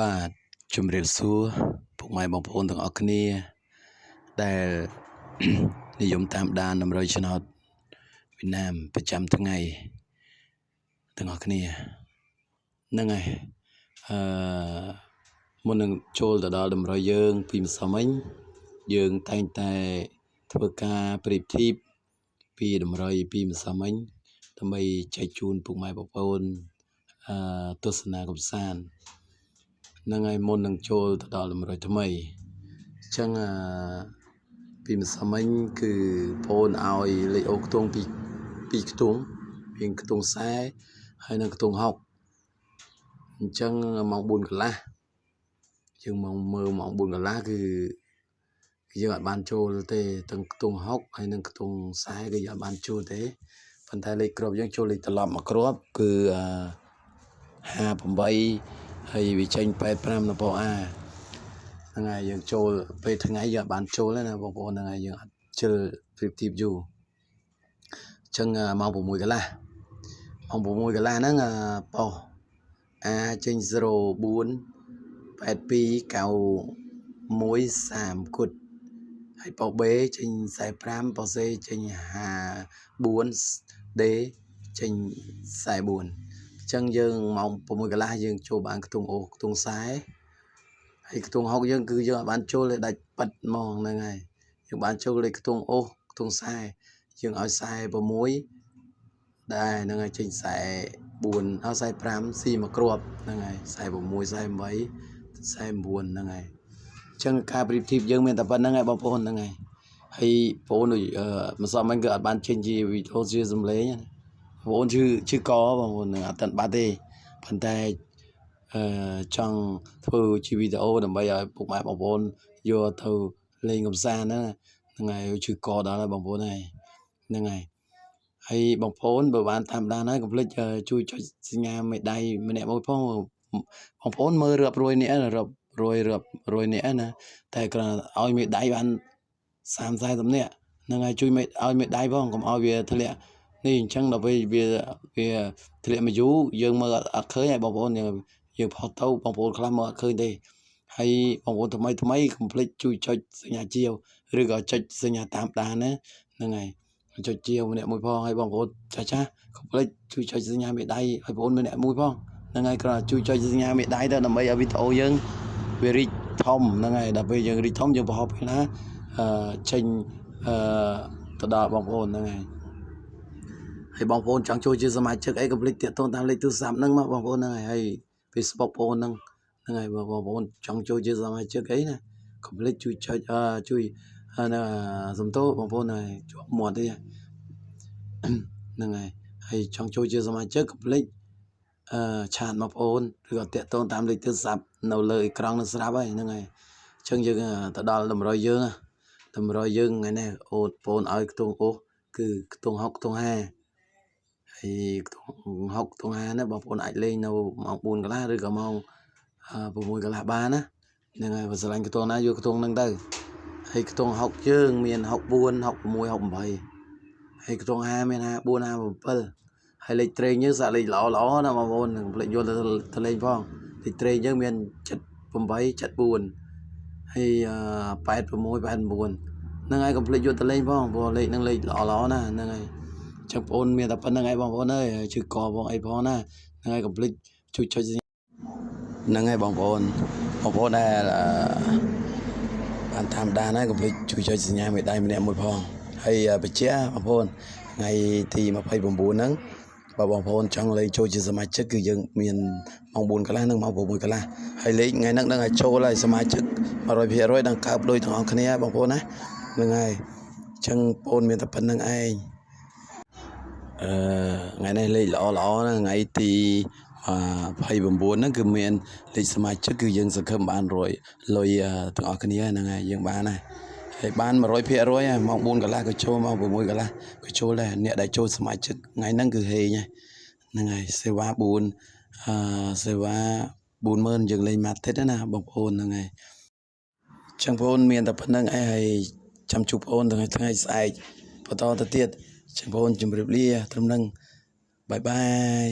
បាទជំរាបសួរពុកម៉ែបងប្អូនទាំងអស់គ្នាដែលនិយមតាមដានតម្រូវឆ្នោតវៀតណាមប្រចាំថ្ងៃទាំងអស់គ្នាហ្នឹងហើយមុននឹងចូលទៅដល់តម្រូវយើងពីម្សិលមិញយើងតែងតែធ្វើការប្រៀបធៀបពីតម្រូវពីម្សិលមិញដើម្បីចែកជូនពុកម៉ែបងប្អូនទស្សនាកម្សាន្តហ្នឹងហើយមុននឹងចូលទៅដល់តម្រូវថ្មីអញ្ចឹងពីម្សិលមិញគឺបងឲ្យលេខអូខ្ទង់ពីខ្ទង់មានខ្ទង់40ហើយនិងខ្ទង់60អញ្ចឹងម៉ោង4កន្លះយើងមកមើលម៉ោង4កន្លះគឺយើងអត់បានចូលទេទាំងខ្ទង់60ហើយនិងខ្ទង់40គឺយើងអត់បានចូលទេប៉ុន្តែលេខគ្រាប់យើងចូលលេខត្រឡប់មកគ្រាប់គឺ58ហើយវាចេញ85នៅបងហ្នឹងហើយយើងចូលពេលថ្ងៃយើងអត់បានចូលទេណាបងប្អូនហ្នឹងហើយយើងអត់ជិលប្រៀបធៀបយូរអញ្ចឹងម៉ោង6កន្លះហ្នឹងប៉ោះចេញ04 82 91 30គុតហើយប៉ោះ B ចេញ45ប៉ោះ C ចេញ54 D ចេញ44អញ្ចឹងយើងម៉ោង6កន្លះយើងចូលបានខ្ទង់អូខ្ទង់40ហើយខ្ទង់60យើងគឺយើងអត់បានចូលទេដាច់ប៉ិតហ្មងហ្នឹងហើយយើងបានចូលលេខខ្ទង់អូខ្ទង់40យើងឲ្យ46ដែរហ្នឹងហើយចេញ44ហើយ45ស៊ីមកគ្រាប់ហ្នឹងហើយ46 48 49ហ្នឹងហើយអញ្ចឹងការប្រៀបធៀបយើងមានតែប៉ុណ្្នឹងហើយបងប្អូនហ្នឹងហើយបងប្អូនម្សិលមិញគឺអត់បានចេញជាវីដេអូជាសំឡេងណាបងប្អូនឈឺកបងប្អូនអត់ទាន់បាត់ទេប៉ុន្តែចង់ធ្វើជាវីដេអូដើម្បីឲ្យពុកម៉ែបងប្អូនយកទៅលេងកម្សាន្តហ្នឹងហើយឈឺកដល់ហើយបងប្អូនហ្នឹងហើយបងប្អូនបើបានតាមដានហើយកុំភ្លេចជួយចុចសញ្ញាមេដៃម្នាក់មួយផងបងប្អូនមើលរាប់រយនាក់រាប់រយនាក់ណាតែគ្រាន់ឲ្យមេដៃបាន30-40នាក់ហ្នឹងហើយជួយឲ្យមេដៃផងកុំឲ្យវាធ្លាក់នេះអញ្ចឹងដល់ពេលវាធ្លាក់មកយូរយើងមើលអត់ឃើញហើយបងប្អូនយើងផុសទៅបងប្អូនខ្លះមើលអត់ឃើញទេហើយបងប្អូនថ្មីកុំភ្លេចជួយចុចសញ្ញាជាវឬក៏ចុចសញ្ញាតាមដានណាហ្នឹងហើយចុចជាវម្នាក់មួយផងហើយបងប្អូនចាស់កុំភ្លេចជួយចុចសញ្ញាមេដៃឲ្យបងប្អូនម្នាក់មួយផងហ្នឹងហើយគ្រាន់តែជួយចុចសញ្ញាមេដៃទៅដើម្បីឲ្យវីដេអូយើងវារីកធំហ្នឹងហើយដល់ពេលយើងរីកធំយើងបង្ហោះពេលណាចេញទៅដល់បងប្អូនហ្នឹងហើយបងប្អូនចង់ចូលជាសមាជិកអីកុំភ្លេចទាក់ទងតាមលេខទូរស័ព្ទហ្នឹងមកបងប្អូនហ្នឹងហើយ Facebook បងប្អូនហ្នឹងហើយបងប្អូនចង់ចូលជាសមាជិកអីណាកុំភ្លេចជួយចុចជួយសំទោបងប្អូនហើយជាប់មាត់ទេហ្នឹងហើយចង់ចូលជាសមាជិកកុំភ្លេចឆាតមកបងប្អូនឬក៏តាក់ទងតាមលេខទូរស័ព្ទនៅលើអេក្រង់នឹងស្រាប់ហើយហ្នឹងហើយអញ្ចឹងយើងទៅដល់តម្រូវយើងថ្ងៃនេះអូនបងឲ្យខ្ទង់អូគឺខ្ទង់60ខ្ទង់50ហើយខ្ទង់60ខ្ទង់50ណាបងប្អូនអាចលេងនៅម៉ោង4កន្លះឬក៏ម៉ោង6កន្លះបានណាហ្នឹងហើយបើស្រឡាញ់ខ្ទង់ណាយកខ្ទង់ហ្នឹងទៅហើយខ្ទង់60យើងមាន64 66 68ហើយខ្ទង់50មាន54 57ហើយលេខត្រេងយើងសាក់លេខល្អណាបងប្អូននឹងភ្លេចយកទៅលេងផងលេខត្រេងយើងមាន78 74ហើយ86 89ហ្នឹងហើយកុំភ្លេចយកទៅលេងផងព្រោះលេខហ្នឹងលេខល្អណាហ្នឹងហើយចឹងបងប្អូនមានតែប៉ុណ្្នឹងហើយបងប្អូនអើយជឿកបងអីផងណាហ្នឹងហើយកុំភ្លេចជួយចុចហ្នឹងហើយបងប្អូនដែលបានតាមដានហើយកុំភ្លេចជួយចុចសញ្ញាមេដៃម្នាក់មួយផងហើយបញ្ជាបងប្អូនថ្ងៃទី29ហ្នឹងបើបងប្អូនចង់លេងចូលជាសមាជិកគឺយើងមានម៉ោង4កន្លះនិងម៉ោង6កន្លះហើយលេងថ្ងៃហ្នឹងដឹងឲ្យចូលហើយសមាជិក 100%ដល់កើបដូចទាំងអស់គ្នាបងប្អូនណាហ្នឹងហើយអញ្ចឹងបងប្អូនមានតែប៉ុណ្្នឹងឯងថ្ងៃនេះលេខល្អណាថ្ងៃទី29ហ្នឹងគឺមានលេខសមាជិកគឺយើងសង្ឃឹមបានលុយទាំងអស់គ្នាហ្នឹងហើយយើងបានណាហើយបាន 100%ហើយម៉ោង4កន្លះក៏ចូលម៉ោង6កន្លះក៏ចូលដែរអ្នកដែលចូលសមាជិកថ្ងៃហ្នឹងគឺហេងហ្នឹងហើយសេវា4សេវា40000យើងលេងមួយអាទិត្យណាបងប្អូនហ្នឹងហើយចឹងបងប្អូនមានតែប៉ុណ្្នឹងឯងហើយចាំជួបបងប្អូនថ្ងៃស្អែកបន្តទៅទៀតចឹងបងប្អូនជម្រាបលាត្រឹមហ្នឹងបាយបាយ